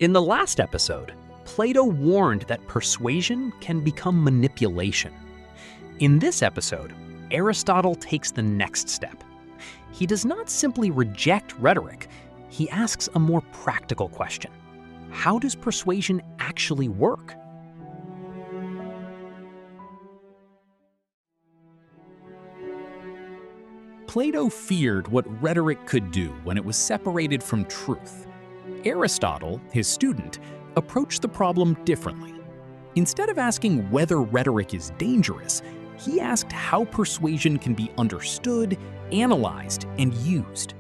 In the last episode, Plato warned that persuasion can become manipulation. In this episode, Aristotle takes the next step. He does not simply reject rhetoric, he asks a more practical question. How does persuasion actually work? Plato feared what rhetoric could do when it was separated from truth. Aristotle, his student, approached the problem differently. Instead of asking whether rhetoric is dangerous, he asked how persuasion can be understood, analyzed, and used.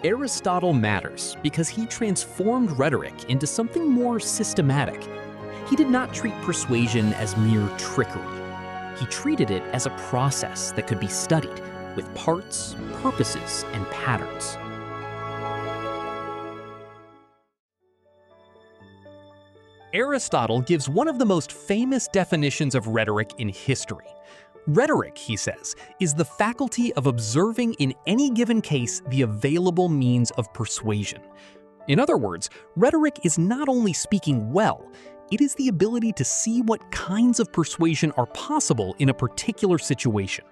Aristotle matters because he transformed rhetoric into something more systematic. He did not treat persuasion as mere trickery. He treated it as a process that could be studied, with parts, purposes, and patterns. Aristotle gives one of the most famous definitions of rhetoric in history. Rhetoric, he says, is the faculty of observing in any given case the available means of persuasion. In other words, rhetoric is not only speaking well, it is the ability to see what kinds of persuasion are possible in a particular situation.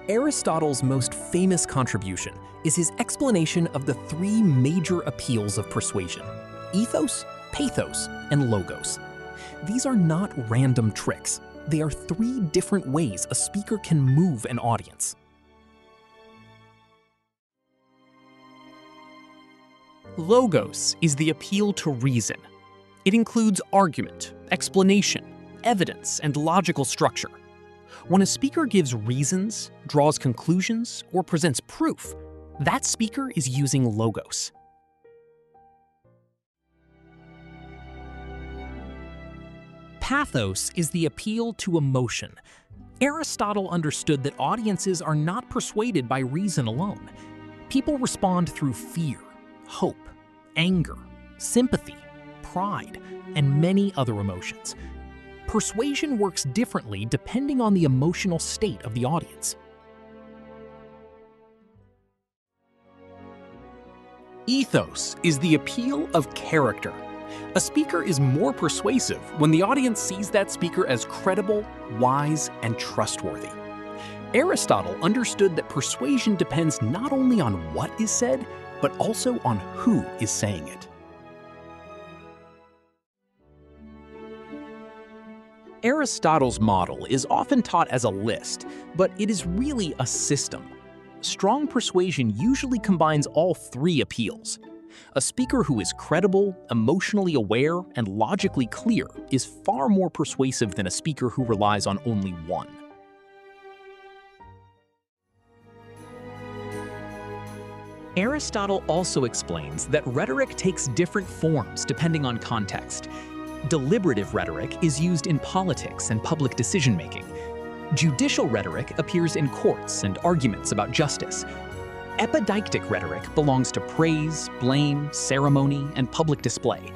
Aristotle's most famous contribution is his explanation of the three major appeals of persuasion: ethos, pathos, and logos. These are not random tricks. They are three different ways a speaker can move an audience. Logos is the appeal to reason. It includes argument, explanation, evidence, and logical structure. When a speaker gives reasons, draws conclusions, or presents proof, that speaker is using logos. Pathos is the appeal to emotion. Aristotle understood that audiences are not persuaded by reason alone. People respond through fear, hope, anger, sympathy, pride, and many other emotions. Persuasion works differently depending on the emotional state of the audience. Ethos is the appeal of character. A speaker is more persuasive when the audience sees that speaker as credible, wise, and trustworthy. Aristotle understood that persuasion depends not only on what is said, but also on who is saying it. Aristotle's model is often taught as a list, but it is really a system. Strong persuasion usually combines all three appeals. A speaker who is credible, emotionally aware, and logically clear is far more persuasive than a speaker who relies on only one. Aristotle also explains that rhetoric takes different forms depending on context. Deliberative rhetoric is used in politics and public decision-making. Judicial rhetoric appears in courts and arguments about justice. Epideictic rhetoric belongs to praise, blame, ceremony, and public display.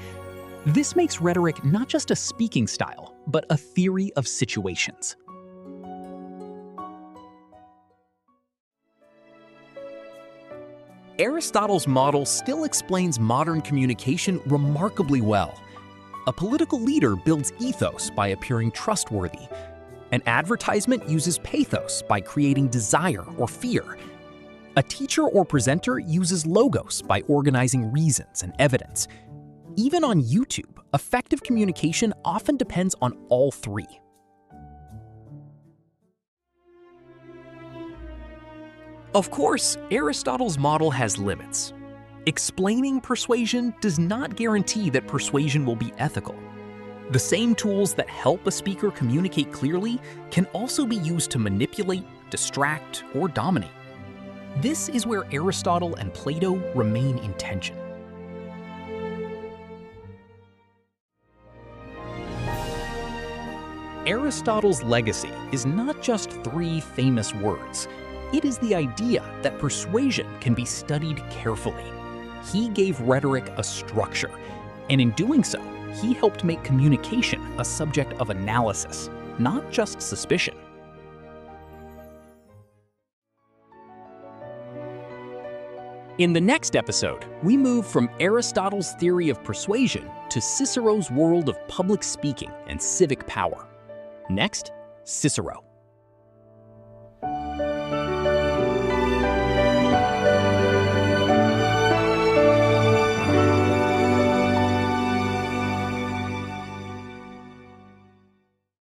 This makes rhetoric not just a speaking style, but a theory of situations. Aristotle's model still explains modern communication remarkably well. A political leader builds ethos by appearing trustworthy. An advertisement uses pathos by creating desire or fear. A teacher or presenter uses logos by organizing reasons and evidence. Even on YouTube, effective communication often depends on all three. Of course, Aristotle's model has limits. Explaining persuasion does not guarantee that persuasion will be ethical. The same tools that help a speaker communicate clearly can also be used to manipulate, distract, or dominate. This is where Aristotle and Plato remain in tension. Aristotle's legacy is not just three famous words. It is the idea that persuasion can be studied carefully. He gave rhetoric a structure, and in doing so, he helped make communication a subject of analysis, not just suspicion. In the next episode, we move from Aristotle's theory of persuasion to Cicero's world of public speaking and civic power. Next, Cicero.